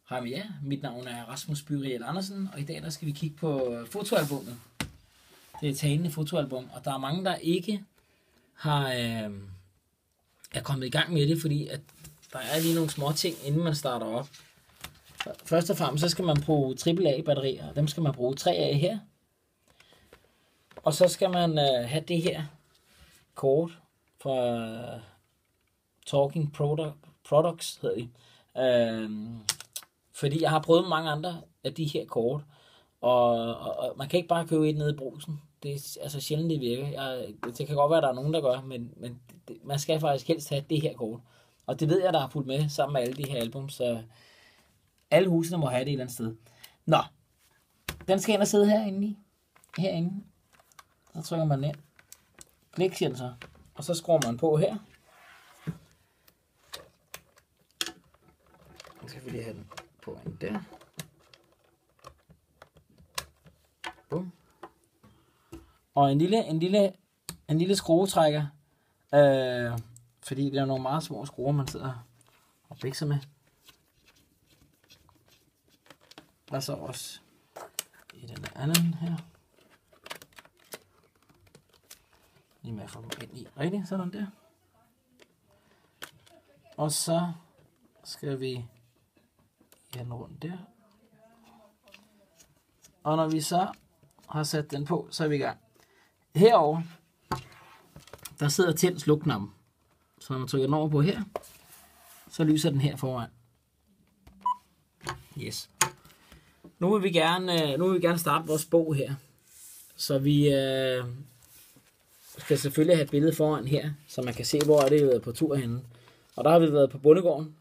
Hej med jer. Mit navn er Rasmus Byriel Andersen, og i dag der skal vi kigge på fotoalbummet. Det er et talende fotoalbum, og der er mange, der ikke har er kommet i gang med det, fordi at der er lige nogle små ting, inden man starter op. Først og fremmest så skal man bruge AAA-batterier, og dem skal man bruge 3 af her. Og så skal man have det her kort fra Talking Products, hedder de. Fordi jeg har prøvet mange andre af de her kort, og man kan ikke bare købe et nede i Brugsen. Det er altså sjældent, det virker. Det kan godt være, at der er nogen, der gør, men man skal faktisk helst have det her kort. Og det ved jeg, der har fulgt med sammen med alle de her album, så alle husene må have det et eller andet sted. Nå, den skal ind og sidde herinde. Så trykker man ind. Klik, siger den så. Og så skruer man på her. Så skal vi lige have den på en der. Bum. Og en lille skruetrækker, fordi det er nogle meget små skruer, man sidder og bikser med. Og så også i den anden her. Lige med at få dem ind i rigtigt, sådan der. Og så skal vi have den rundt der. Og når vi så har sat den på, så er vi i gang. Herovre, der sidder tænd slukknappen. Så når man trykker den over på her, så lyser den her foran. Yes. Nu vil vi gerne starte vores bog her. Så vi skal selvfølgelig have et billede foran her, så man kan se, hvor er det på tur henne. Og der har vi været på bondegården.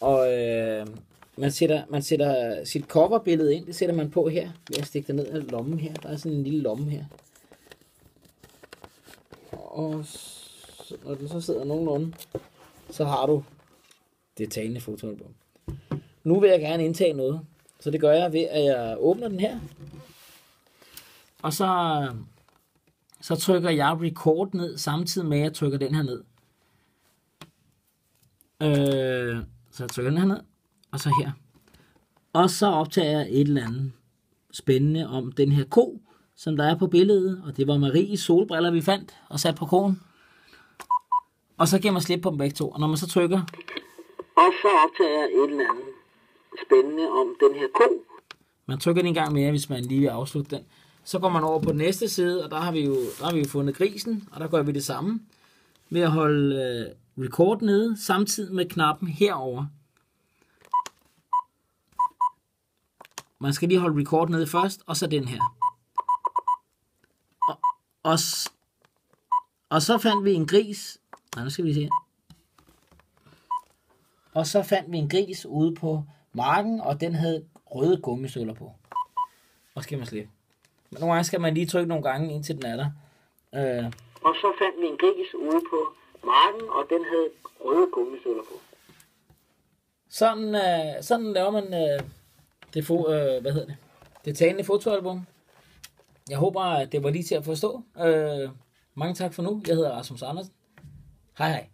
Og man sætter sit coverbillede ind, det sætter man på her, ved at stikke det ned af lommen her. Der er sådan en lille lomme her. Og når den så sidder nogenlunde, så har du det talende fotoalbum. Nu vil jeg gerne indtage noget, så det gør jeg ved, at jeg åbner den her. Og så trykker jeg record ned, samtidig med at jeg trykker den her ned. Så jeg trykker den her ned, og så her. Og så optager jeg et eller andet spændende om den her ko, som der er på billedet. Og det var Maries solbriller, vi fandt og sat på koen. Og så giver man slip på dem begge to. Og når man så trykker, og så optager jeg et eller andet spændende om den her ko. Man trykker den en gang mere, hvis man lige vil afslutte den. Så går man over på den næste side, og der har vi jo fundet grisen, og der gør vi det samme ved at holde record nede, samtidig med knappen herover. Man skal lige holde record nede først, og så den her. Og så fandt vi en gris. Nej, nu skal vi se. Og så fandt vi en gris ude på marken, og den havde røde gummistøvler på. Og skal man slippe. Men nogle gange skal man lige trykke nogle gange, indtil den er der. Og så fandt vi en gris ude på marken, og den havde røde gummistøvler på. Sådan laver man det talende fotoalbum. Jeg håber, at det var lige til at forstå. Mange tak for nu. Jeg hedder Rasmus Andersen. Hej hej.